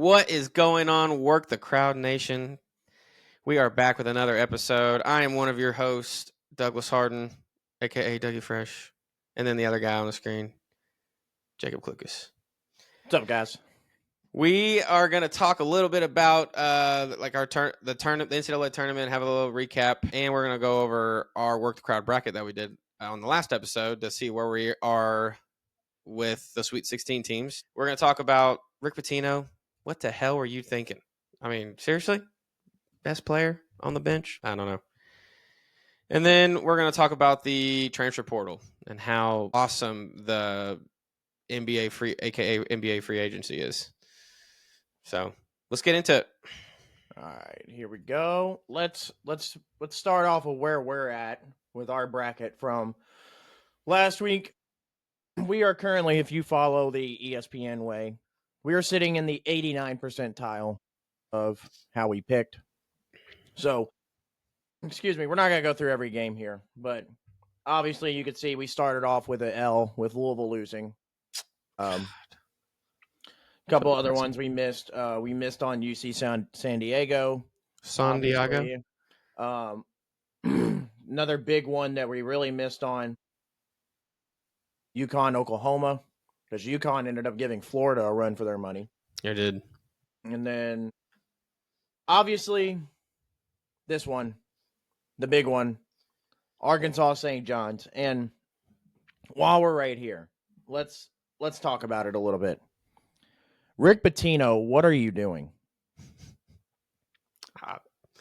What is going on, Work the Crowd Nation? We are back with another episode. I am one of your hosts, Douglas Harden, a.k.a. Dougie Fresh, and then the other guy on the screen, Jacob Klucas. What's up, guys? We are going to talk a little bit about the NCAA tournament, have a little recap, and we're going to go over our Work the Crowd bracket that we did on the last episode to see where we are with the Sweet 16 teams. We're going to talk about Rick Pitino. What the hell were you thinking? I mean, seriously? Best player on the bench? I don't know. And then we're going to talk about the transfer portal and how awesome the NBA free, aka NBA free agency is. So let's get into it. All right, here we go. Let's start off with where we're at with our bracket from last week. We are currently, if you follow the ESPN way, we are sitting in the 89th percentile of how we picked. So, excuse me, we're not going to go through every game here, but obviously you could see we started off with an L with Louisville losing. Couple other ones we missed. We missed on UC San Diego. San Diego. Another big one that we really missed on, UConn, Oklahoma, because UConn ended up giving Florida a run for their money. It did. And then, obviously, this one, the big one, Arkansas St. John's. And while we're right here, let's talk about it a little bit. Rick Pitino, what are you doing?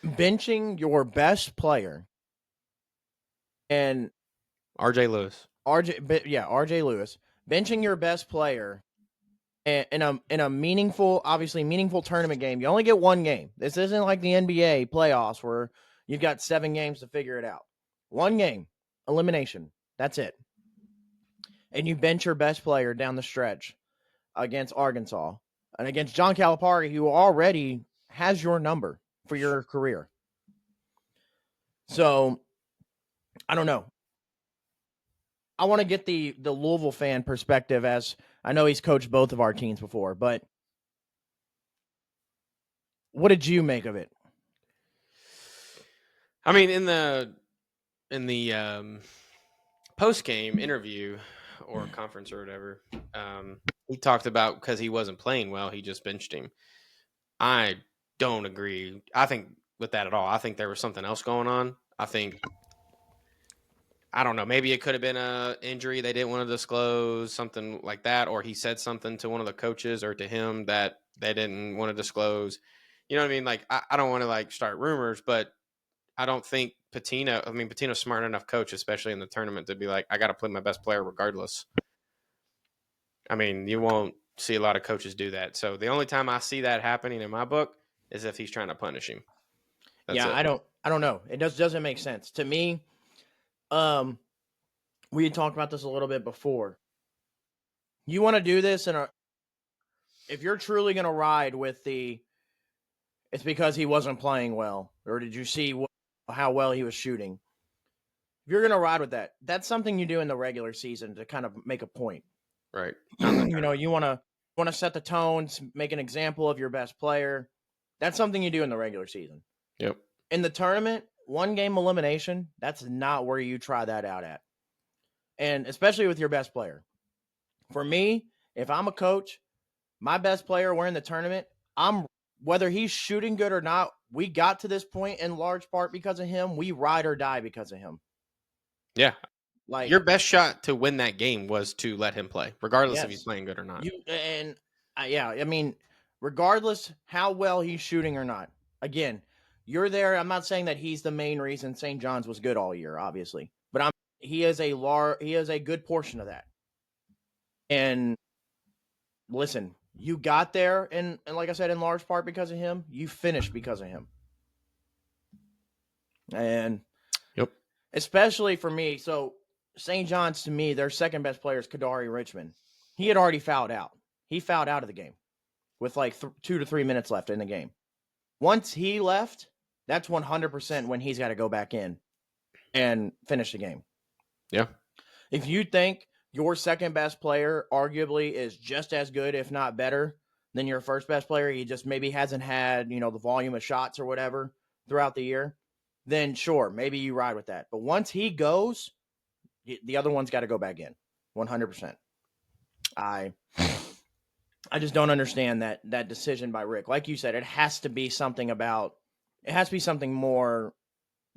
Benching your best player and RJ Lewis. RJ Lewis. Benching your best player in a meaningful tournament game. You only get one game. This isn't like the NBA playoffs where you've got 7 games to figure it out. One game, elimination. That's it. And you bench your best player down the stretch against Arkansas and against John Calipari, who already has your number for your career. So, I don't know. I want to get the Louisville fan perspective, as I know he's coached both of our teams before, but what did you make of it? I mean, in the post-game interview or conference or whatever, he talked about because he wasn't playing well, he just benched him. I don't agree. I think with that at all. I think there was something else going on. I don't know. Maybe it could have been an injury they didn't want to disclose, something like that, or he said something to one of the coaches or to him that they didn't want to disclose. You know what I mean? Like, I don't want to like start rumors, but I don't think Pitino's a smart enough coach, especially in the tournament, to be like, I got to play my best player regardless. I mean, you won't see a lot of coaches do that. So the only time I see that happening in my book is if he's trying to punish him. That's it. I don't know. It doesn't make sense to me. We had talked about this a little bit before. You want to do this if you're truly going to ride with it's because he wasn't playing well, or did you see how well he was shooting? If you're going to ride with that, that's something you do in the regular season to kind of make a point. Right. You know, you want to set the tones, make an example of your best player. That's something you do in the regular season. Yep. In the tournament, 1 game elimination, that's not where you try that out at. And especially with your best player. For me, if I'm a coach, my best player, we're in the tournament, whether he's shooting good or not, we got to this point in large part because of him. We ride or die because of him. Yeah. Like, your best shot to win that game was to let him play, regardless if he's playing good or not. I mean, regardless how well he's shooting or not. Again, you're there. I'm not saying that he's the main reason St. John's was good all year, obviously, but he is a good portion of that. And listen, you got there, and like I said, in large part because of him. You finished because of him. And yep, especially for me. So St. John's, to me, their second best player is Kadari Richmond. He had already fouled out. He fouled out of the game with like 2 to 3 minutes left in the game. Once he left, that's 100% when he's got to go back in and finish the game. Yeah. If you think your second best player arguably is just as good, if not better, than your first best player, he just maybe hasn't had, the volume of shots or whatever throughout the year, then sure, maybe you ride with that. But once he goes, the other one's got to go back in 100%. I just don't understand that decision by Rick. Like you said, it has to be something more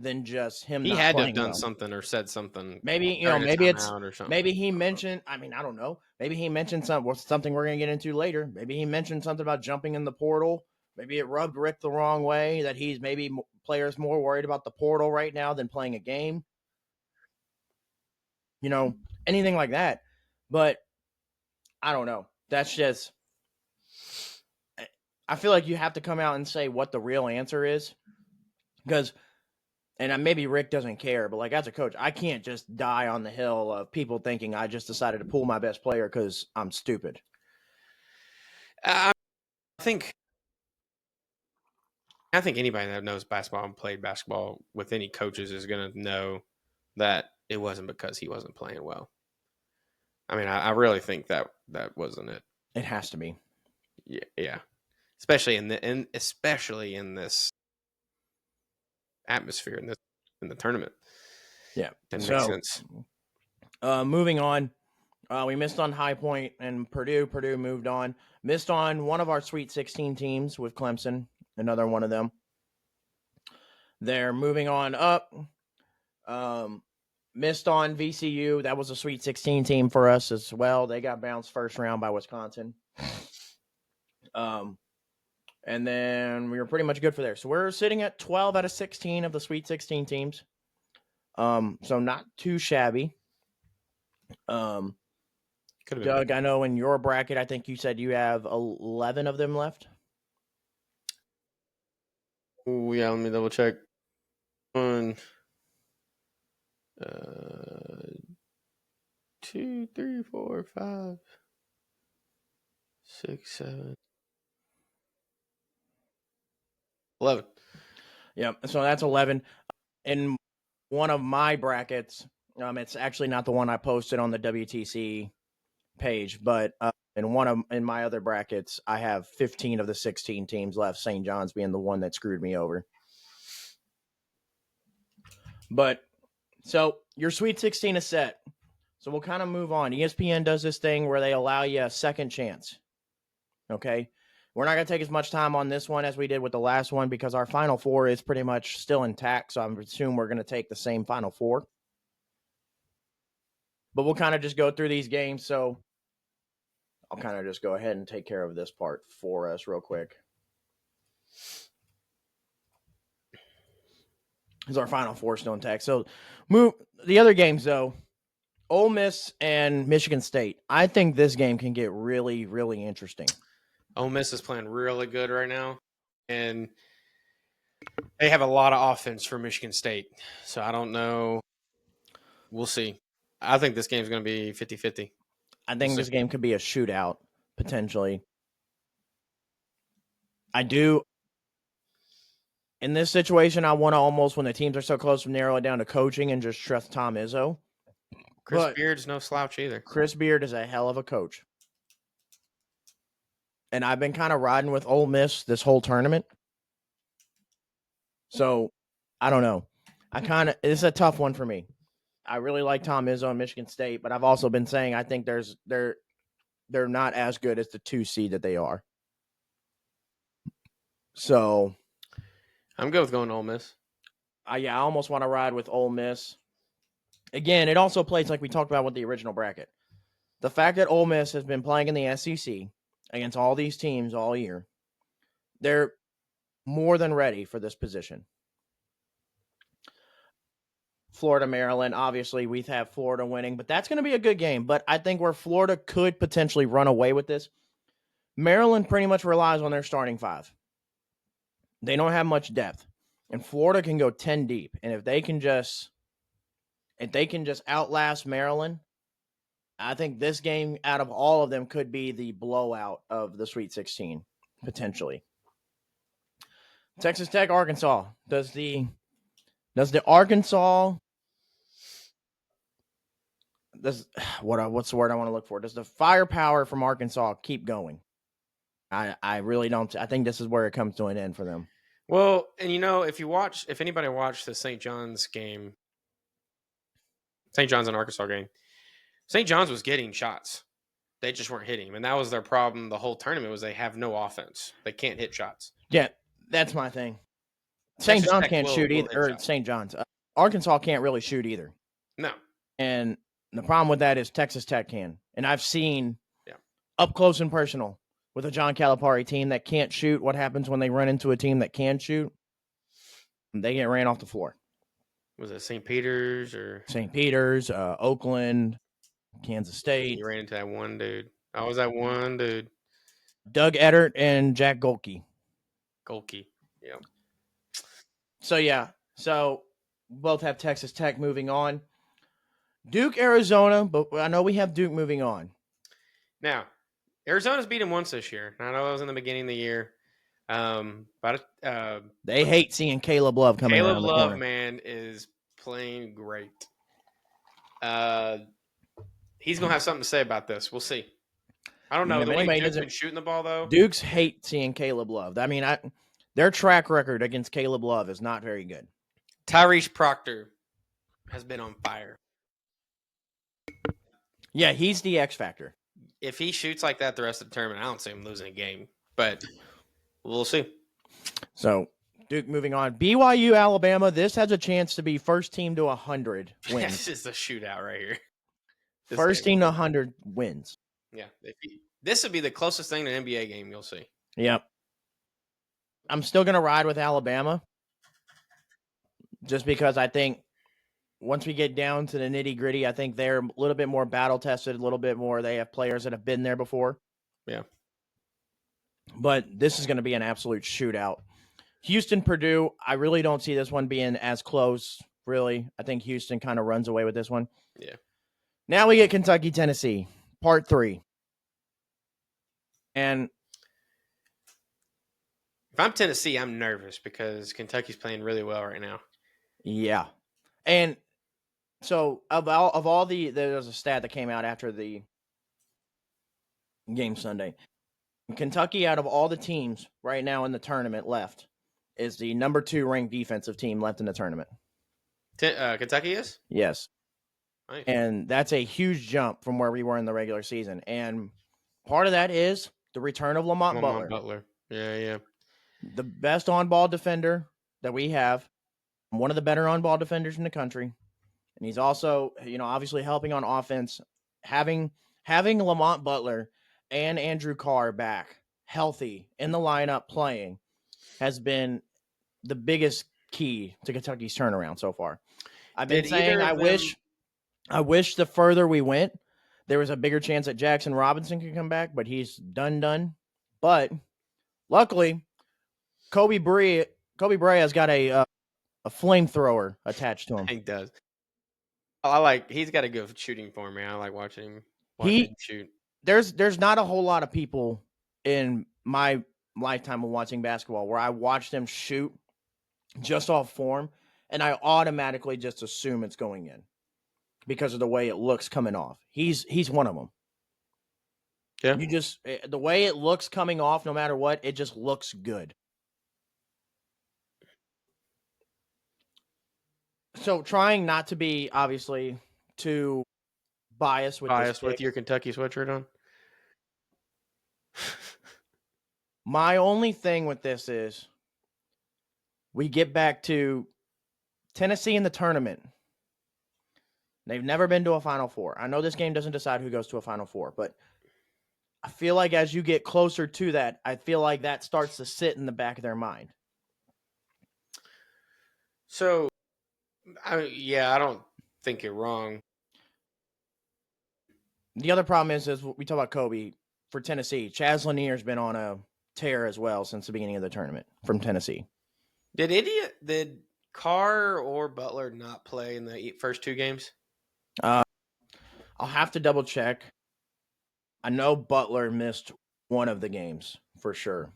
than just him He not had to have playing done well. something or said something. Maybe, during a maybe timeout or something. maybe he mentioned, I don't know. Maybe he mentioned something we're going to get into later. Maybe he mentioned something about jumping in the portal. Maybe it rubbed Rick the wrong way, that he's maybe players more worried about the portal right now than playing a game. Anything like that. But I don't know. That's just, I feel like you have to come out and say what the real answer is. Because, and maybe Rick doesn't care, but like as a coach, I can't just die on the hill of people thinking I just decided to pull my best player because I'm stupid. I think anybody that knows basketball and played basketball with any coaches is going to know that it wasn't because he wasn't playing well. I mean, I really think that wasn't it. It has to be. Yeah. Especially in this atmosphere in the tournament. Yeah, that makes sense. Moving on, we missed on High Point and Purdue. Purdue moved on. Missed on one of our Sweet 16 teams with Clemson. Another one of them. They're moving on up. Missed on VCU. That was a Sweet 16 team for us as well. They got bounced first round by Wisconsin. And then we were pretty much good for there. So we're sitting at 12 out of 16 of the Sweet 16 teams. So not too shabby. Doug, I know in your bracket, I think you said you have 11 of them left. Oh yeah, let me double check. 1, 2, 3, 4, 5, 6, 7, 11. Yep. So that's 11. In one of my brackets, it's actually not the one I posted on the WTC page, but in my other brackets, I have 15 of the 16 teams left, St. John's being the one that screwed me over. But so your Sweet 16 is set. So we'll kind of move on. ESPN does this thing where they allow you a second chance. Okay. We're not going to take as much time on this one as we did with the last one because our Final Four is pretty much still intact. So I assume we're going to take the same Final Four. But we'll kind of just go through these games. So I'll kind of just go ahead and take care of this part for us real quick. Because our Final Four still intact. So the other games, though, Ole Miss and Michigan State. I think this game can get really, really interesting. Ole Miss is playing really good right now, and they have a lot of offense for Michigan State. So I don't know. We'll see. I think this game's going to be 50-50. I think this game could be a shootout, potentially. I do. In this situation, I want to almost, when the teams are so close, narrow it down to coaching and just trust Tom Izzo. Chris Beard's no slouch either. Chris Beard is a hell of a coach. And I've been kind of riding with Ole Miss this whole tournament. So, I don't know. It's a tough one for me. I really like Tom Izzo and Michigan State, but I've also been saying I think they're not as good as the 2 seed that they are. So, I'm good with going to Ole Miss. I almost want to ride with Ole Miss. Again, it also plays like we talked about with the original bracket. The fact that Ole Miss has been playing in the SEC against all these teams all year, they're more than ready for this position. Florida, Maryland, obviously we have Florida winning, but that's going to be a good game. But I think where Florida could potentially run away with this, Maryland pretty much relies on their starting 5. They don't have much depth, and Florida can go 10 deep. And if they can just outlast Maryland, I think this game out of all of them could be the blowout of the Sweet 16, potentially. Texas Tech, Arkansas. Does the Arkansas what's the word I want to look for? Does the firepower from Arkansas keep going? I really don't. I think this is where it comes to an end for them. Well, and if anybody watched the St. John's game, St. John's and Arkansas game, St. John's was getting shots. They just weren't hitting him, and that was their problem the whole tournament. Was they have no offense. They can't hit shots. Yeah, that's my thing. St. Texas John's Tech can't shoot will either, hit or shots. St. John's. Arkansas can't really shoot either. No. And the problem with that is Texas Tech can. And I've seen Yeah. up close and personal with a John Calipari team that can't shoot. What happens when they run into a team that can shoot? They get ran off the floor. Was it St. Peter's or St. Peter's, Oakland, Kansas State. you ran into that one dude? I was that one dude. Doug Eddert and Jack Golke. Golke. Yeah. So, yeah. So, both have Texas Tech moving on. Duke, Arizona, but I know we have Duke moving on. Now, Arizona's beat him once this year. I know it was in the beginning of the year. But they hate seeing Caleb Love coming Caleb around the Love, corner. man, is playing great. He's gonna have something to say about this. We'll see. I don't know. The way Duke's been shooting the ball, though. Dukes hate seeing Caleb Love. I mean, their track record against Caleb Love is not very good. Tyrese Proctor has been on fire. Yeah, he's the X factor. If he shoots like that the rest of the tournament, I don't see him losing a game. But we'll see. So, Duke moving on. BYU, Alabama. This has a chance to be first team to 100 wins. This is a shootout right here. First team to 100 wins. Yeah. This would be the closest thing to an NBA game you'll see. Yep. I'm still going to ride with Alabama just because I think once we get down to the nitty-gritty, I think they're a little bit more battle-tested, a little bit more. They have players that have been there before. Yeah. But this is going to be an absolute shootout. Houston, Purdue, I really don't see this one being as close, really. I think Houston kind of runs away with this one. Yeah. Now we get Kentucky, Tennessee, part 3. And if I'm Tennessee, I'm nervous because Kentucky's playing really well right now. Yeah. And so there's a stat that came out after the game Sunday. Kentucky, out of all the teams right now in the tournament left, is the number 2 ranked defensive team left in the tournament. Kentucky is? Yes. Nice. And that's a huge jump from where we were in the regular season. And part of that is the return of Lamont Butler. Yeah. The best on-ball defender that we have. One of the better on-ball defenders in the country. And he's also, obviously helping on offense. Having Lamont Butler and Andrew Carr back, healthy, in the lineup playing, has been the biggest key to Kentucky's turnaround so far. I've been saying I wish the further we went, there was a bigger chance that Jackson Robinson could come back, but he's done. But luckily, Kobe Bryant has got a flamethrower attached to him. He does. He's got a good shooting form, man. I like watching him shoot. There's not a whole lot of people in my lifetime of watching basketball where I watch them shoot just off form, and I automatically just assume it's going in because of the way it looks coming off. He's one of them. Yeah. The way it looks coming off, no matter what, it just looks good. So trying not to be obviously too biased with your Kentucky sweatshirt on. My only thing with this is we get back to Tennessee in the tournament. They've never been to a Final Four. I know this game doesn't decide who goes to a Final Four, but I feel like as you get closer to that, I feel like that starts to sit in the back of their mind. So, I don't think you're wrong. The other problem is we talk about Kobe for Tennessee. Chaz Lanier's been on a tear as well since the beginning of the tournament from Tennessee. Did Carr or Butler not play in the first 2 games? I'll have to double check. I know Butler missed one of the games for sure.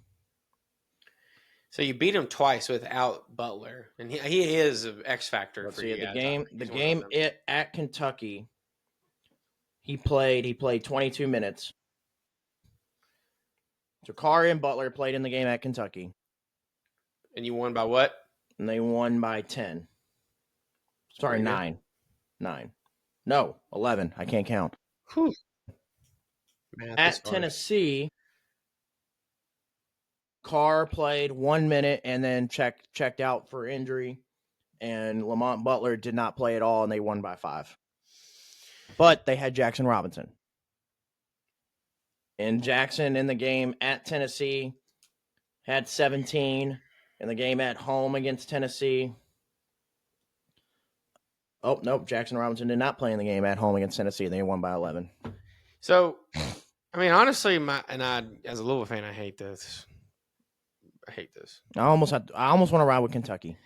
So you beat him twice without Butler, and he is an X factor for you guys. The game at Kentucky, he played 22 minutes. So Carr and Butler played in the game at Kentucky, And you won by what? and they won by 10. Sorry, 9. 9. No, 11. I can't count. Whew. Math is At hard. Tennessee, Carr played 1 minute and then checked out for injury, and Lamont Butler did not play at all, and they won by 5. But they had Jackson Robinson. And Jackson in the game at Tennessee had 17. In the game at home against Tennessee. Oh, nope. Jackson Robinson did not play in the game at home against Tennessee. They won by 11. So, I mean, honestly, as a Louisville fan, I hate this. I almost want to ride with Kentucky.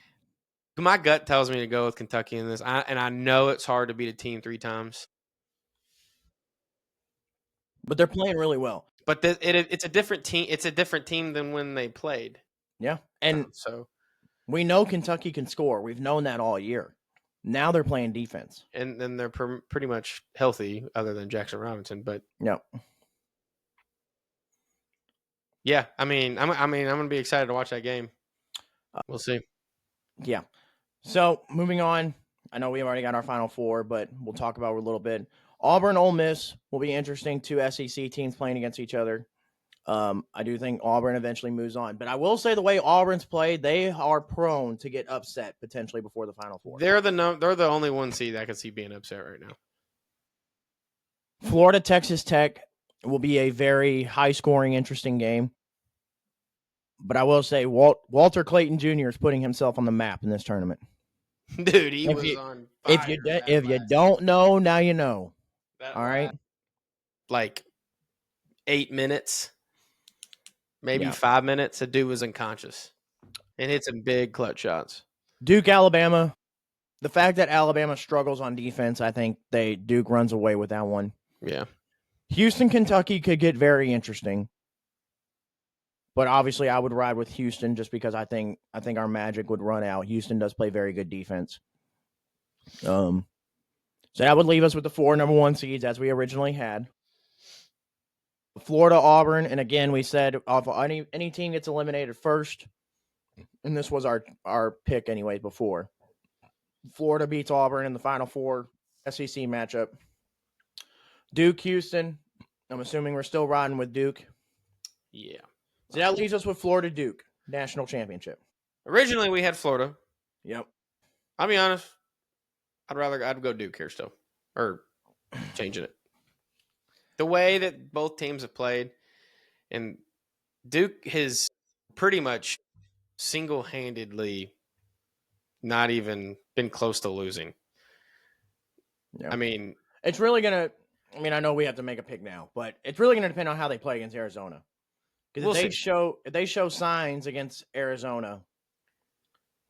My gut tells me to go with Kentucky in this, and I know it's hard to beat a team 3 times. But they're playing really well. But it's a different team. It's a different team than when they played. Yeah, and so we know Kentucky can score. We've known that all year. Now they're playing defense, and then they're pretty much healthy, other than Jackson Robinson. But yeah, yeah. I mean, I'm gonna be excited to watch that game. We'll see. Yeah. So moving on, I know we've already got our Final Four, but we'll talk about it a little bit. Auburn, Ole Miss will be interesting. 2 SEC teams playing against each other. I do think Auburn eventually moves on, but I will say the way Auburn's played, they are prone to get upset potentially before the Final Four. They're the only 1 seed I can see being upset right now. Florida, Texas Tech will be a very high-scoring, interesting game. But I will say Walter Clayton Jr. is putting himself on the map in this tournament. Dude, he was on fire. If you don't know, now you know. All right? Like 8 minutes. Maybe 5 minutes, the dude was unconscious and hit some big clutch shots. Duke, Alabama. The fact that Alabama struggles on defense, I think Duke runs away with that one. Yeah. Houston, Kentucky could get very interesting. But obviously I would ride with Houston just because I think our magic would run out. Houston does play very good defense. So that would leave us with the 4 number 1 seeds as we originally had. Florida, Auburn, and again, we said if any team gets eliminated first, and this was our pick anyway before. Florida beats Auburn in the Final Four SEC matchup. Duke, Houston. I'm assuming we're still riding with Duke. Yeah. So that leaves us with Florida, Duke, national championship. Originally, we had Florida. Yep. I'll be honest. I'd go Duke here still, or changing it. The way that both teams have played, and Duke has pretty much single-handedly not even been close to losing. Yep. I mean, it's really going to – I know we have to make a pick now, but it's really going to depend on how they play against Arizona. Because if they show signs against Arizona,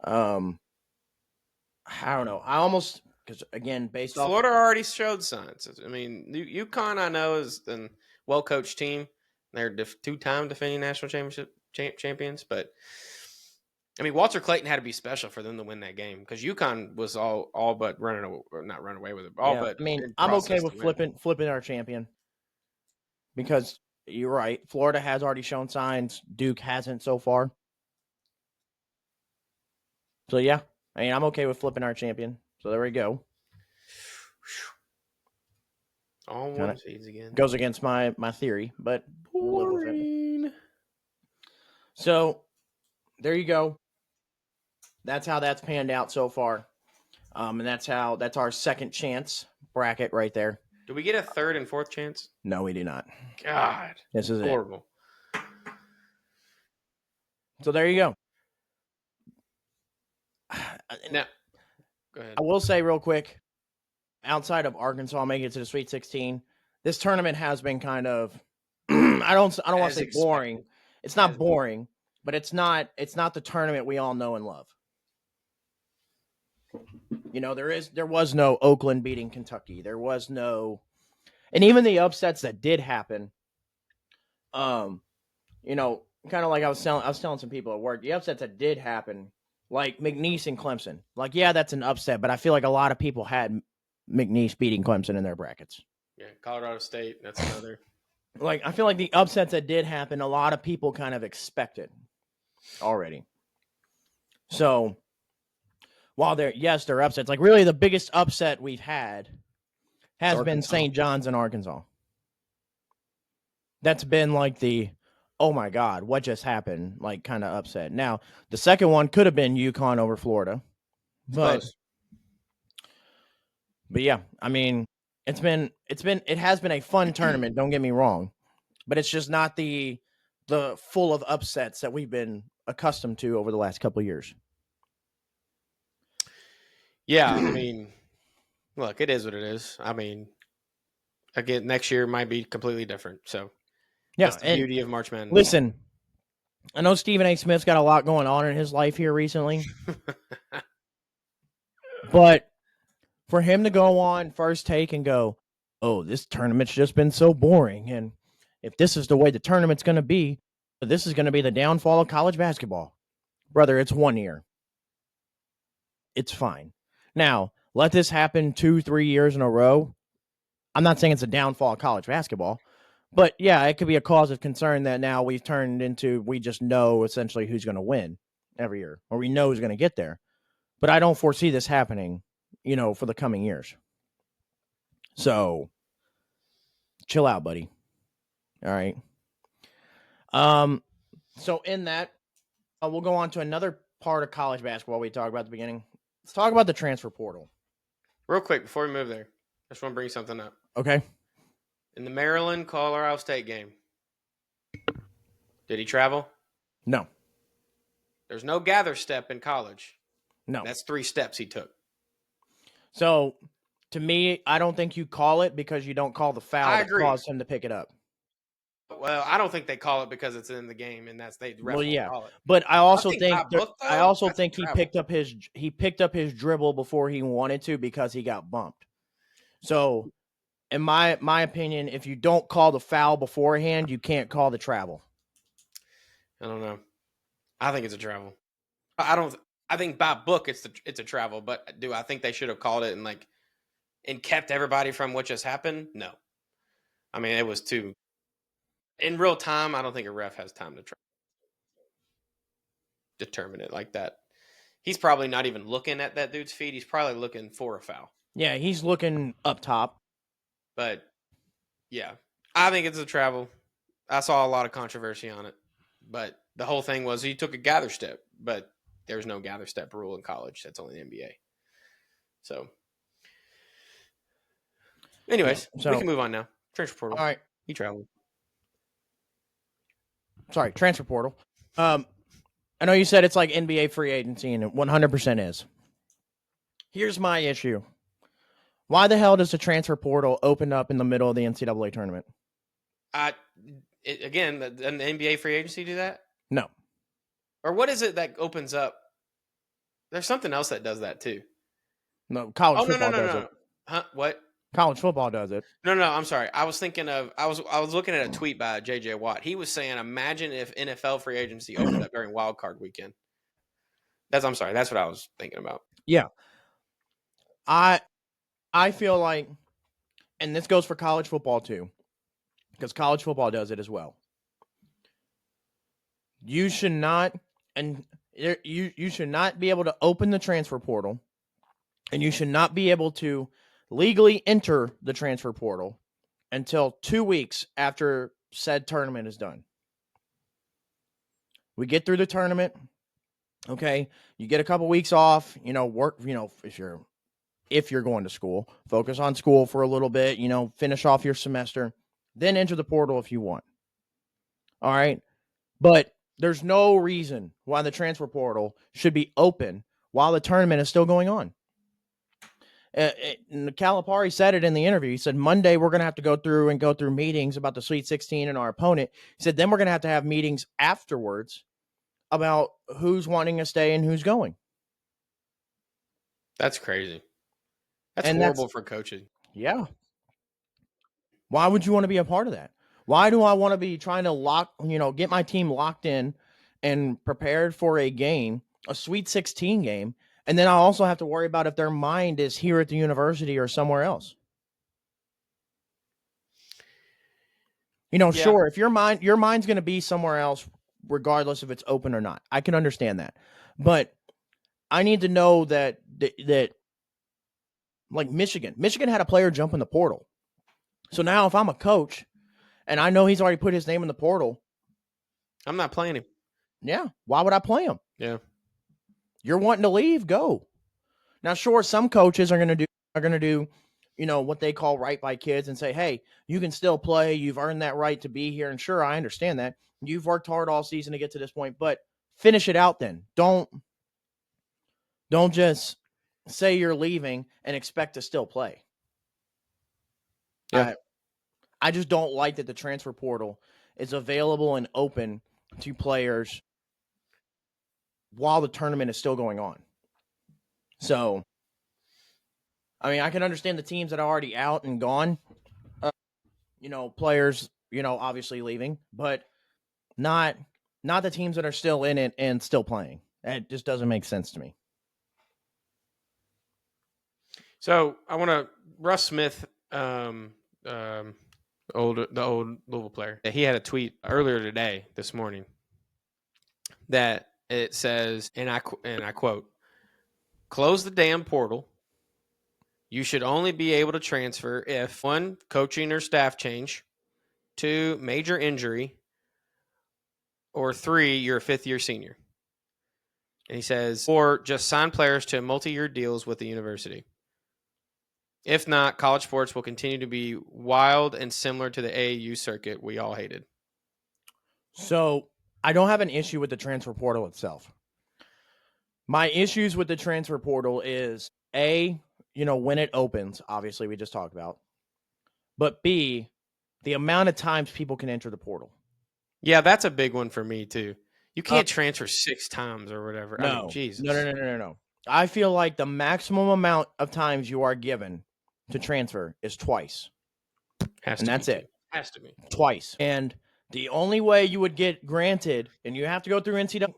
I don't know. I almost – because, again, based off – Florida already showed signs. I mean, UConn, I know, is a well-coached team. They're 2-time defending national championship champions. But, I mean, Walter Clayton had to be special for them to win that game because UConn was all but not running away with it. But I'm okay with flipping our champion because you're right. Florida has already shown signs. Duke hasn't so far. So, yeah. I mean, I'm okay with flipping our champion. So there we go. All 1 seeds again. Goes against my theory, but we'll live with it. So there you go. That's how that's panned out so far. And that's our second chance bracket right there. Do we get a 3rd and 4th chance? No, we do not. God. This is horrible. So there you go. Now, go ahead. I will say real quick, outside of Arkansas making it to the Sweet 16, this tournament has been kind of I don't want to say boring. It's not boring, but it's not the tournament we all know and love. You know, there was no Oakland beating Kentucky. There was no, and even the upsets that did happen, you know, kind of like I was telling some people at work, the upsets that did happen, like McNeese and Clemson. Like, yeah, that's an upset, but I feel like a lot of people had McNeese beating Clemson in their brackets. Yeah, Colorado State, that's another. like I feel like the upsets that did happen, a lot of people kind of expected already. So while they're upsets, like really the biggest upset we've had has been St. John's in Arkansas. That's been like the oh my God, what just happened? Like kind of upset. Now the second one could have been UConn over Florida, but yeah, I mean it has been a fun tournament. Don't get me wrong, but it's just not the full of upsets that we've been accustomed to over the last couple of years. Yeah, I mean, look, it is what it is. I mean, again, next year might be completely different. So Yeah, that's the beauty of March Madness. Listen, I know Stephen A. Smith's got a lot going on in his life here recently, but for him to go on First Take and go, "Oh, this tournament's just been so boring," and if this is the way the tournament's going to be, this is going to be the downfall of college basketball, brother. It's 1 year. It's fine. Now, let this happen 2-3 years in a row. I'm not saying it's a downfall of college basketball, but yeah, it could be a cause of concern that now we've turned into we just know essentially who's going to win every year, or we know who's going to get there. But I don't foresee this happening, for the coming years. So chill out, buddy. All right. So in that, we'll go on to another part of college basketball we talked about at the beginning. Let's talk about the transfer portal. Real quick, before we move there, I just want to bring something up. Okay. In the Maryland-Colorado State game, did he travel? No. There's no gather step in college. No. That's 3 steps he took. So, to me, I don't think you call it because you don't call the foul that caused him to pick it up. Well, I don't think they call it because it's in the game, and that's they. Well, yeah, call it. But I also think he picked up his dribble before he wanted to because he got bumped. So, in my opinion, if you don't call the foul beforehand, you can't call the travel. I don't know. I think it's a travel. I think by book it's a travel, but do I think they should have called it and kept everybody from what just happened? No. I mean, it was too in real time. I don't think a ref has time to determine it like that. He's probably not even looking at that dude's feet. He's probably looking for a foul. Yeah, he's looking up top. But yeah, I think it's a travel. I saw a lot of controversy on it, but the whole thing was he took a gather step, but there's no gather step rule in college. That's only the NBA. So, anyways, we can move on now. Transfer portal. All right. He traveled. Sorry, transfer portal. I know you said it's like NBA free agency, and it 100% is. Here's my issue. Why the hell does the transfer portal open up in the middle of the NCAA tournament? Again, the NBA free agency do that? No. Or what is it that opens up? There's something else that does that too. No, college football does it. Huh? What? College football does it. No, I'm sorry. I was thinking of I was looking at a tweet by JJ Watt. He was saying, imagine if NFL free agency opened up during wild card weekend. I'm sorry. That's what I was thinking about. Yeah. I feel like, and this goes for college football too, because college football does it as well. You should not, and you should not be able to open the transfer portal, and you should not be able to legally enter the transfer portal until 2 weeks after said tournament is done. We get through the tournament. Okay. You get a couple weeks off, work, if you're going to school, focus on school for a little bit, finish off your semester, then enter the portal if you want. All right. But there's no reason why the transfer portal should be open while the tournament is still going on. Calipari said it in the interview. He said, Monday, we're going to have to go through meetings about the Sweet 16 and our opponent. He said, then we're going to have meetings afterwards about who's wanting to stay and who's going. That's crazy. That's horrible for coaching. Yeah. Why would you want to be a part of that? Why do I want to be trying to get my team locked in and prepared for a game, a Sweet 16 game, and then I also have to worry about if their mind is here at the university or somewhere else? Yeah. Sure, if your mind's going to be somewhere else, regardless if it's open or not. I can understand that. But I need to know that like Michigan had a player jump in the portal. So now if I'm a coach and I know he's already put his name in the portal, I'm not playing him. yeah, why would I play him? Yeah. You're wanting to leave, go. Now, sure, some coaches are going to do, what they call right by kids and say, hey, you can still play. You've earned that right to be here. And sure, I understand that. You've worked hard all season to get to this point, but finish it out then. Don't just say you're leaving and expect to still play. Yeah. I just don't like that the transfer portal is available and open to players while the tournament is still going on. So, I mean, I can understand the teams that are already out and gone, players, obviously leaving, but not the teams that are still in it and still playing. That just doesn't make sense to me. So I want to Russ Smith, the old Louisville player. He had a tweet earlier today, this morning, that it says, and I quote, "Close the damn portal. You should only be able to transfer if 1, coaching or staff change, 2, major injury, or 3, you're a 5th-year senior." And he says, or just sign players to multi-year deals with the university. If not, college sports will continue to be wild and similar to the AAU circuit we all hated. So I don't have an issue with the transfer portal itself. My issues with the transfer portal is A, when it opens, obviously we just talked about, but B, the amount of times people can enter the portal. Yeah, that's a big one for me too. You can't transfer 6 times or whatever. No, I mean, Jesus. No. I feel like the maximum amount of times you are given to transfer is twice. And that's it. Has to be. Twice. And the only way you would get granted, and you have to go through the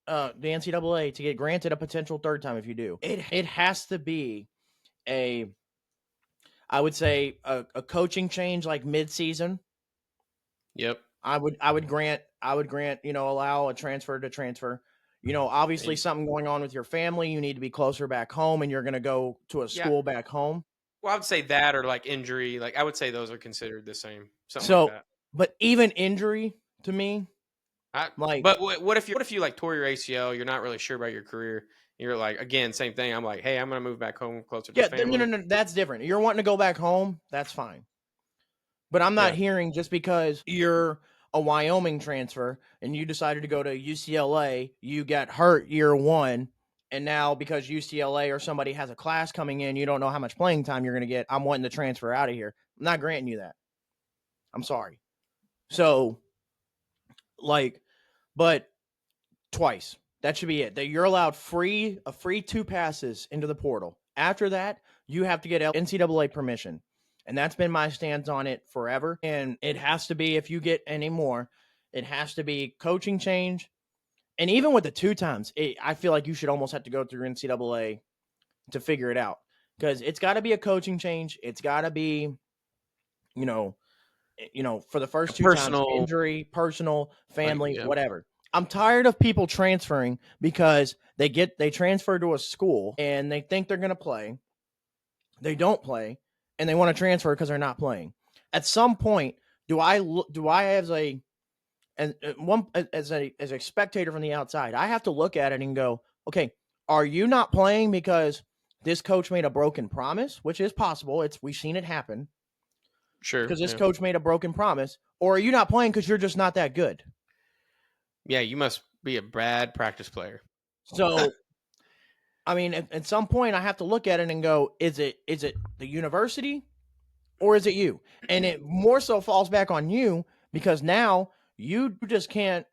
NCAA to get granted a potential third time if you do, it has to be I would say a coaching change like mid-season. Yep. I would grant, allow a transfer to transfer. Obviously something going on with your family, you need to be closer back home and you're going to go to a school back home. Well, I would say that, or like injury. Like I would say those are considered the same. Something like that. But even injury to me, but what if you like tore your ACL? You're not really sure about your career. You're like, again, same thing. I'm like, hey, I'm gonna move back home closer to family. No, that's different. You're wanting to go back home, that's fine. But I'm not hearing just because you're a Wyoming transfer and you decided to go to UCLA, you got hurt year 1, and now because UCLA or somebody has a class coming in, you don't know how much playing time you're going to get. I'm wanting to transfer out of here. I'm not granting you that. I'm sorry. So, but twice. That should be it. That you're allowed a free 2 passes into the portal. After that, you have to get NCAA permission. And that's been my stance on it forever. And it has to be, if you get any more, it has to be coaching change. And even with the 2 times, I feel like you should almost have to go through NCAA to figure it out. Because it's got to be a coaching change. It's got to be, for the first 2 times, injury, personal, family, whatever. I'm tired of people transferring because they transfer to a school and they think they're going to play. They don't play. And they want to transfer because they're not playing. At some point, do I as a spectator from the outside, I have to look at it and go, okay, are you not playing because this coach made a broken promise, which is possible. We've seen it happen. Sure. Because this coach made a broken promise, or are you not playing because you're just not that good? Yeah, you must be a bad practice player. So I mean, at some point I have to look at it and go, is it the university or is it you? And it more so falls back on you because now you just can't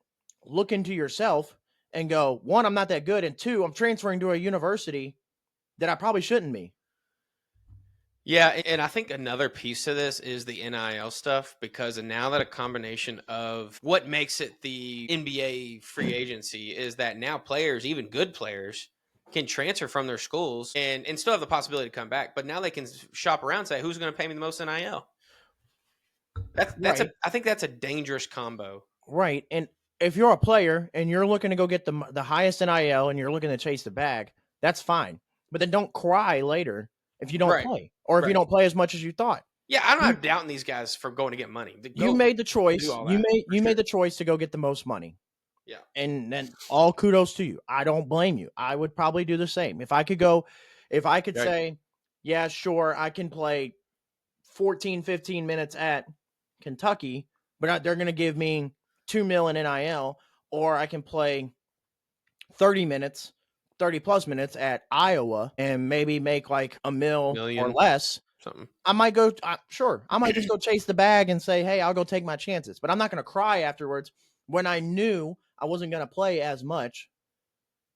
look into yourself and go, 1, I'm not that good, and 2, I'm transferring to a university that I probably shouldn't be. Yeah, and I think another piece of this is the NIL stuff, because now that a combination of what makes it the NBA free agency is that now players, even good players, can transfer from their schools and still have the possibility to come back. But now they can shop around and say, who's going to pay me the most NIL? I think that's a dangerous combo. Right. And if you're a player and you're looking to go get the highest NIL and you're looking to chase the bag, that's fine. But then don't cry later if you don't play or if you don't play as much as you thought. Yeah, I'm not doubting these guys for going to get money. You made the choice. You made the choice to go get the most money. Yeah. And then all kudos to you. I don't blame you. I would probably do the same. If I could say, yeah, sure, I can play 14, 15 minutes at Kentucky, but they're going to give me $2 million in NIL, or I can play 30 plus minutes at Iowa and maybe make like $1 million or less. Something. I might go, sure. I might just go chase the bag and say, hey, I'll go take my chances. But I'm not going to cry afterwards when I knew I wasn't going to play as much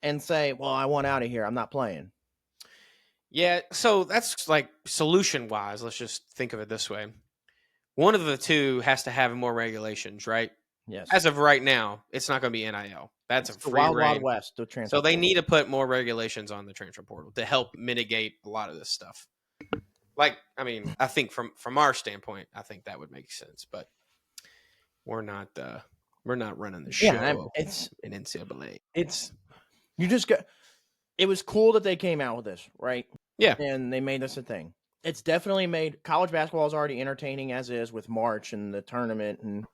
and say, well, I want out of here. I'm not playing. Yeah. So that's like solution wise. Let's just think of it this way. One of the two has to have more regulations, right? Yes. As of right now, it's not going to be NIL. That's a free wild, reign. wild west. The transfer so they portal. need to put more regulations on the transfer portal to help mitigate a lot of this stuff. Like, I mean, I think from our standpoint, I think that would make sense, but we're not running the show. It's in NCAA. It was cool that they came out with this, right? Yeah. And they made this a thing. It's definitely made college basketball is already entertaining as is with March and the tournament and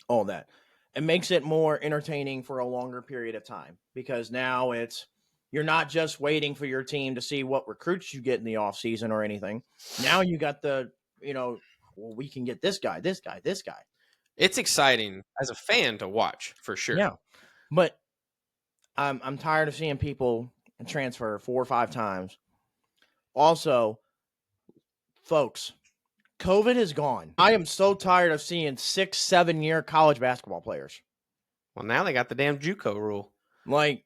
all that. It makes it more entertaining for a longer period of time because now you're not just waiting for your team to see what recruits you get in the offseason or anything. Now you got we can get this guy. It's exciting as a fan to watch for sure. Yeah. But I'm tired of seeing people transfer 4 or 5 times. Also, folks, COVID is gone. I am so tired of seeing 6-7 year college basketball players. Well, now they got the damn JUCO rule. Like,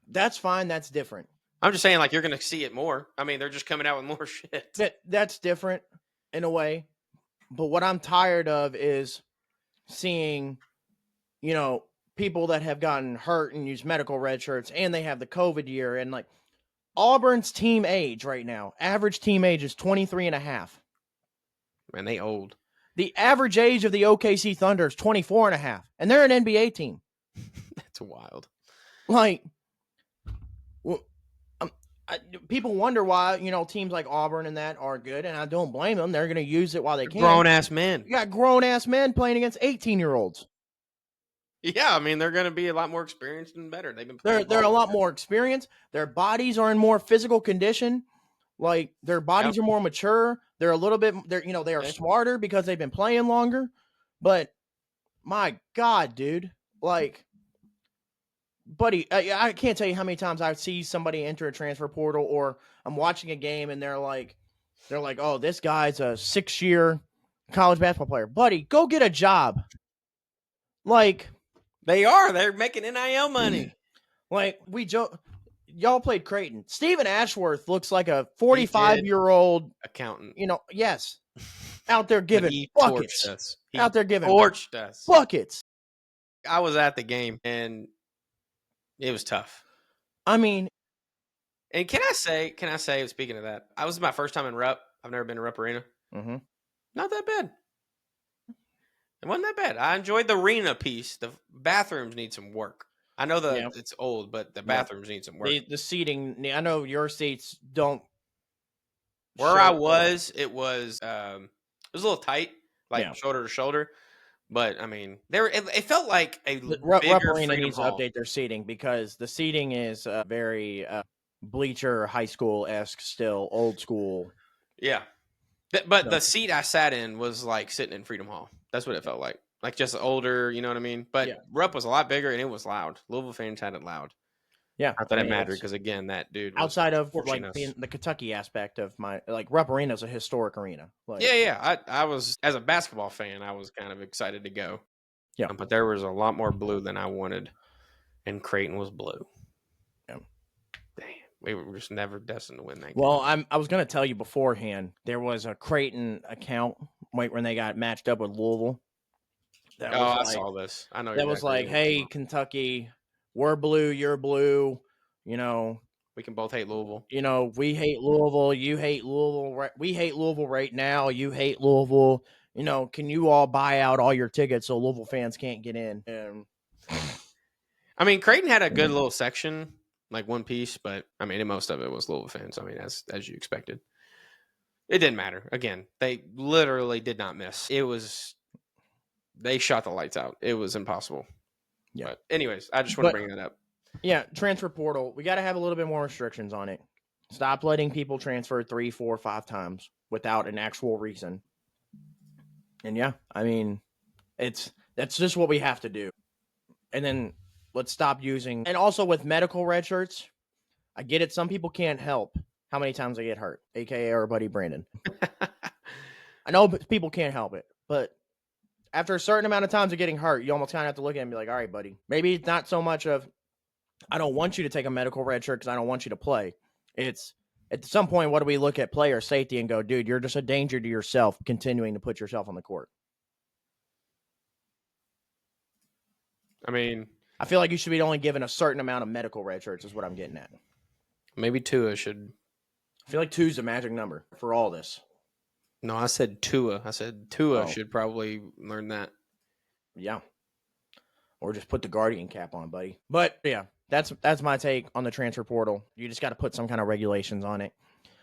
that's fine. That's different. I'm just saying, like, you're going to see it more. I mean, they're just coming out with more shit. That's different in a way. But what I'm tired of is seeing, people that have gotten hurt and use medical red shirts and they have the COVID year. And like Auburn's team age right now, average team age is 23 and a half. Man, they old. The average age of the OKC Thunder is 24 and a half. And they're an NBA team. That's wild. Like, people wonder why, teams like Auburn and that are good. And I don't blame them. They're going to use it while they can. Grown-ass men. You got grown-ass men playing against 18-year-olds. Yeah, I mean, they're going to be a lot more experienced and better. They're a lot more experienced. Their bodies are in more physical condition. Like, their bodies are more mature. They're a little bit, they are smarter because they've been playing longer. But, my God, dude. Like, buddy, I can't tell you how many times I see somebody enter a transfer portal or I'm watching a game and they're like, oh, this guy's a 6-year college basketball player. Buddy, go get a job. Like, they're making NIL money. Like, y'all played Creighton. Stephen Ashworth looks like a 45-year-old accountant. Yes. Out there giving buckets. Out there giving buckets. I was at the game and it was tough. I mean, and can I say, speaking of that, I was my first time in Rupp. I've never been to Rupp Arena. Mm-hmm. Not that bad. It wasn't that bad. I enjoyed the arena piece. The bathrooms need some work. I know it's old, but the bathrooms need some work. The seating, I know your seats don't. Where I was, it was a little tight, like shoulder to shoulder. But I mean, it felt like a Rupp bigger Arena Freedom needs Hall. to update their seating because the seating is very bleacher high school-esque, still old school. Yeah, but the seat I sat in was like sitting in Freedom Hall. That's what it felt like. Like just older, you know what I mean? But Rupp was a lot bigger and it was loud. Louisville fans had it loud. Yeah. Not that it mattered because, again, that dude was outside of like the Kentucky aspect of Rupp Arena is a historic arena. Like, I was, as a basketball fan, I was kind of excited to go. Yeah. But there was a lot more blue than I wanted. And Creighton was blue. Yeah. Damn. We were just never destined to win that game. Well, I was going to tell you beforehand, there was a Creighton account when they got matched up with Louisville. I saw this. I know. That was like, hey, Kentucky, we're blue, you're blue. We can both hate Louisville. We hate Louisville. You hate Louisville. We hate Louisville right now. You hate Louisville. can you all buy out all your tickets so Louisville fans can't get in? And I mean, Creighton had a good little section, like one piece, but I mean, most of it was Louisville fans. I mean, as you expected. It didn't matter. Again, they literally did not miss. They shot the lights out. It was impossible. Yeah. But anyways, I just want to bring that up. Yeah, transfer portal. We got to have a little bit more restrictions on it. Stop letting people transfer 3, 4, 5 times without an actual reason. And yeah, I mean, that's just what we have to do. And then let's stop using. And also with medical red shirts, I get it. Some people can't help how many times they get hurt, aka our buddy Brandon. I know people can't help it, but after a certain amount of times of getting hurt, you almost kind of have to look at it and be like, all right, buddy, maybe it's not so much of, I don't want you to take a medical red shirt because I don't want you to play. It's at some point, what do we look at player safety and go, dude, you're just a danger to yourself continuing to put yourself on the court. I mean, I feel like you should be only given a certain amount of medical red shirts is what I'm getting at. Maybe Tua should. I feel like 2 is the magic number for all this. No, I said Tua. I said Tua should probably learn that. Yeah. Or just put the Guardian cap on, buddy. But yeah, that's my take on the transfer portal. You just got to put some kind of regulations on it.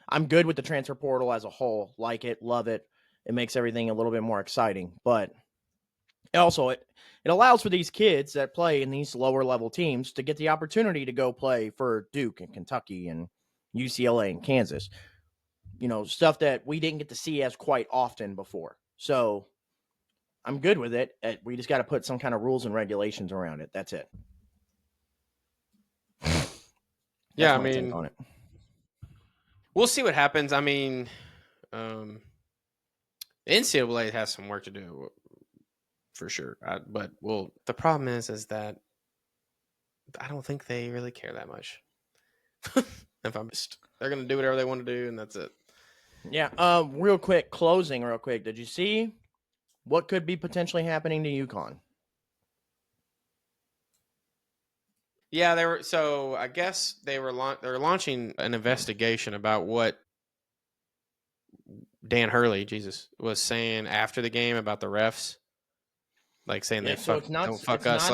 I'm good with the transfer portal as a whole. Like it, love it. It makes everything a little bit more exciting. But also, it allows for these kids that play in these lower level teams to get the opportunity to go play for Duke and Kentucky and UCLA and Kansas. Stuff that we didn't get to see as quite often before. So I'm good with it. We just got to put some kind of rules and regulations around it. That's it. Yeah, I mean, on it. We'll see what happens. I mean, NCAA has some work to do for sure. But the problem is that I don't think they really care that much. If I'm just, they're going to do whatever they want to do, and that's it. Yeah. Real quick, closing real quick. Did you see what could be potentially happening to UConn? Yeah, so I guess they were launching an investigation about what Dan Hurley, was saying after the game about the refs, like saying don't fuck us.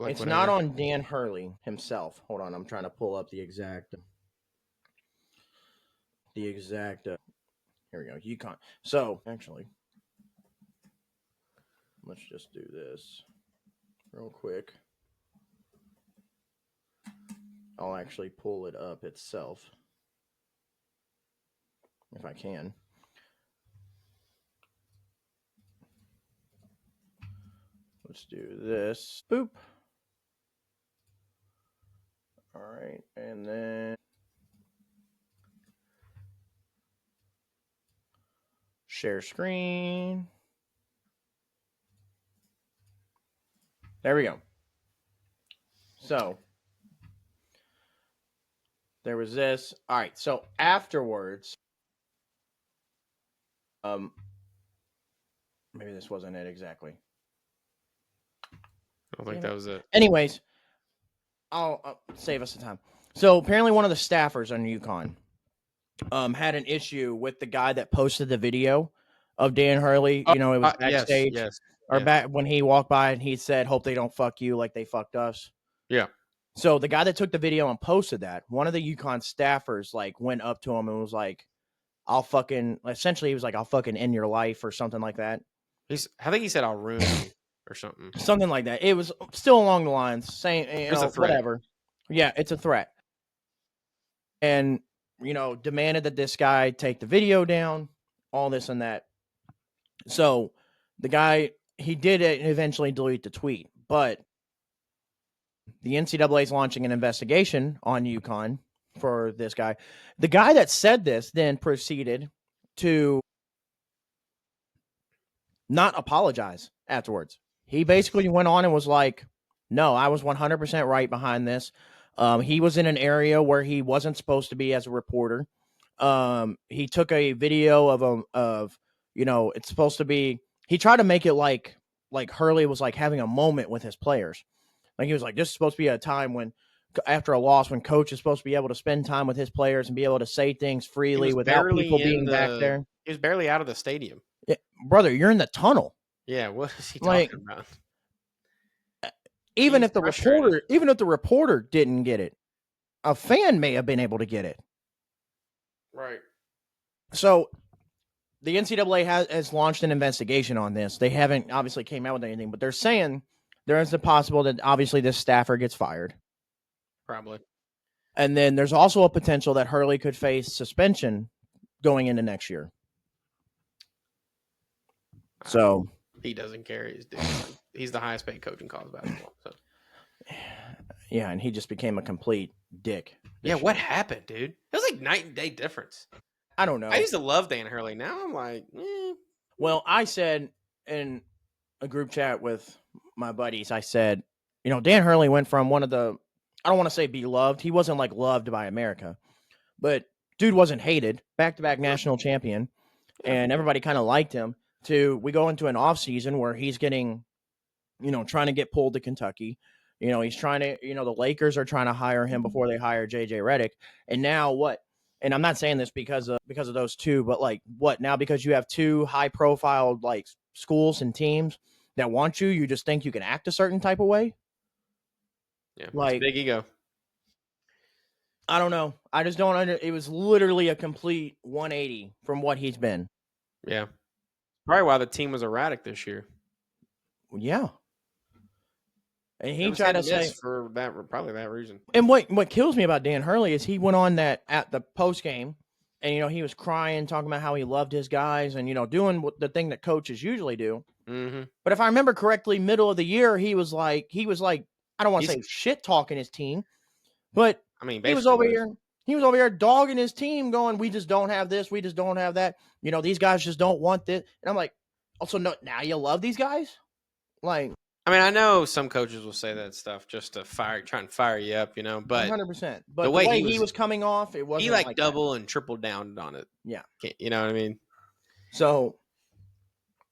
It's not on Dan Hurley himself. Hold on, I'm trying to pull up the exact. Here we go. UConn. So actually, let's just do this real quick. I'll actually pull it up itself if I can. Let's do this. Boop. All right, and then share screen. There we go. So there was this. All right, so afterwards, maybe this wasn't it exactly. I don't think that was it. Anyways, I'll save us the time. So apparently one of the staffers on UConn had an issue with the guy that posted the video of Dan Hurley. It was backstage. Back when he walked by and he said, "Hope they don't fuck you like they fucked us." Yeah. So the guy that took the video and posted that, one of the UConn staffers went up to him and was like, "I'll fucking," essentially he was like, "I'll fucking end your life," or something like that. I think he said, "I'll ruin you," or something. Something like that. It was still along the lines, saying, it was a threat. Whatever. Yeah, it's a threat. And, demanded that this guy take the video down, all this and that. So the guy, he did eventually delete the tweet, but the NCAA is launching an investigation on UConn for this guy. The guy that said this then proceeded to not apologize afterwards. He basically went on and was like, "No, I was 100% right behind this." He was in an area where he wasn't supposed to be as a reporter. He took a video of it's supposed to be. He tried to make it like Hurley was having a moment with his players. Like he was like, "This is supposed to be a time when after a loss when coach is supposed to be able to spend time with his players and be able to say things He freely was without barely people in being back there. He was barely out of the stadium. Yeah, brother, you're in the tunnel. Yeah, what is he Like, talking about? even He's if the reporter didn't get it, a fan may have been able to get it. Right. So the NCAA has launched an investigation on this. They haven't obviously came out with anything, but they're saying there is a possible that obviously this staffer gets fired. Probably. And then there's also a potential that Hurley could face suspension going into next year. So he doesn't care. He's the highest paid coach in college basketball. So yeah, and he just became a complete dick. Yeah, what happened, dude? It was like night and day difference. I don't know. I used to love Dan Hurley. Now I'm like, Well, I said in a group chat with my buddies, I said, Dan Hurley went from one of the, I don't want to say beloved. He wasn't like loved by America, but dude wasn't hated. Back-to-back national champion, and everybody kind of liked him. We go into an off season where he's getting, trying to get pulled to Kentucky. He's trying to, the Lakers are trying to hire him before they hire JJ Redick. And now what? And I'm not saying this because of those two, but like what now? Because you have two high profile like schools and teams that want you, you just think you can act a certain type of way. Yeah, like big ego. I don't know. I just don't it was literally a complete 180 from what he's been. Yeah. Probably why the team was erratic this year. Yeah. And he tried to say for that, probably that reason. And what kills me about Dan Hurley is he went on that at the post game, and he was crying, talking about how he loved his guys, and doing the thing that coaches usually do. Mm-hmm. But if I remember correctly, middle of the year, he was like, I don't want to say shit talking his team, but I mean, he was over here dogging his team, going, "We just don't have this, we just don't have that. These guys just don't want this." And I'm like, also, no, now you love these guys, like. I mean, I know some coaches will say that stuff just to try and fire you up, but 100%. But the way he was coming off, it wasn't he like double that. and triple down on it. Yeah. You know what I mean? So,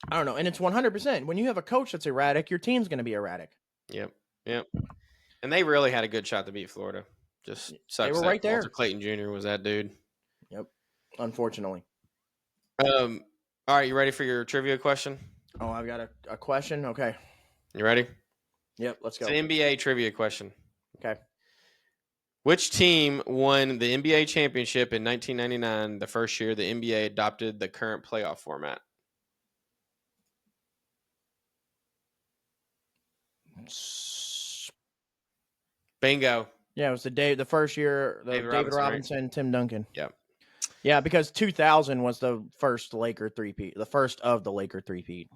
I don't know. And it's 100%. When you have a coach that's erratic, your team's going to be erratic. Yep. And they really had a good shot to beat Florida. Just sucks. They were right there. Walter Clayton Jr. was that dude. Yep. Unfortunately. All right, you ready for your trivia question? Oh, I've got a question. Okay. You ready? Yep, let's go. It's an NBA trivia question. Okay. Which team won the NBA championship in 1999, the first year the NBA adopted the current playoff format? Bingo. Yeah, it was the first year, David Robinson, right? Tim Duncan. Yep. Yeah, because 2000 was the first Laker three-peat, the first of the Laker three-peat.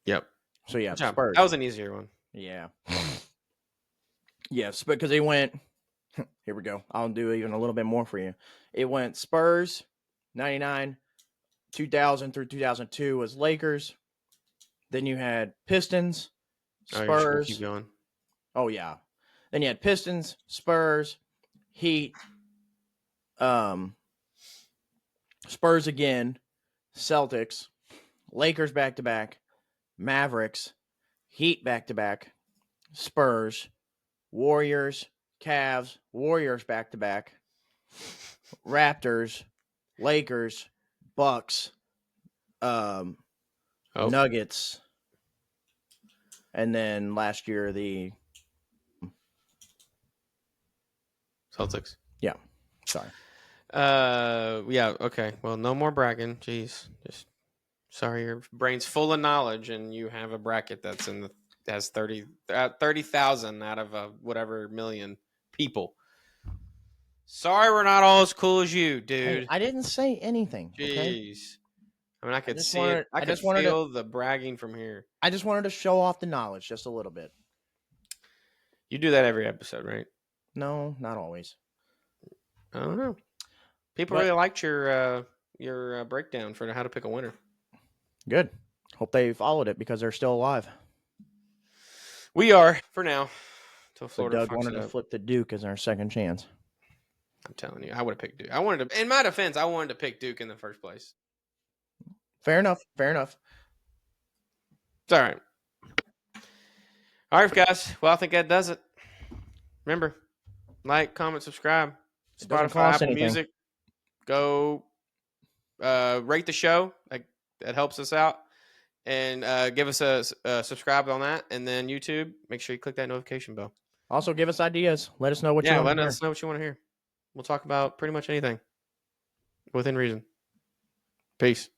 Yep. So, yeah, Spurs. That was an easier one. Yeah. Yes, because they went, here we go. I'll do even a little bit more for you. It went Spurs, 99, 2000 through 2002 was Lakers. Then you had Pistons, Spurs. Keep going. Oh, yeah. Then you had Pistons, Spurs, Heat, Spurs again, Celtics, Lakers back-to-back, Mavericks, Heat back-to-back, Spurs, Warriors, Cavs, Warriors back-to-back, Raptors, Lakers, Bucks, Nuggets, and then last year the Celtics. Yeah. Sorry. Yeah, okay. Well, no more bragging. Jeez. Just sorry, your brain's full of knowledge and you have a bracket that's has 30,000 out of whatever million people. Sorry, we're not all as cool as you, dude. Hey, I didn't say anything. Jeez. Okay? I mean, I could see it. I could feel the bragging from here. I just wanted to show off the knowledge just a little bit. You do that every episode, right? No, not always. I don't know. People really liked your breakdown for how to pick a winner. Good. Hope they followed it because they're still alive. We are for now. Till Florida. Doug wanted to flip the Duke as our second chance. I'm telling you, I would have picked Duke. In my defense, I wanted to pick Duke in the first place. Fair enough. It's all right. All right, guys. Well, I think that does it. remember, like, comment, subscribe. It doesn't Spotify, cost Apple anything. Music. Go Doesn't Spotify, cost Apple anything. Music. Go rate the show. That helps us out. And give us a subscribe on that. And then YouTube, make sure you click that notification bell. Also, give us ideas. Let us know what you want to Let hear. us know what you want to hear. We'll talk about pretty much anything within reason. Peace.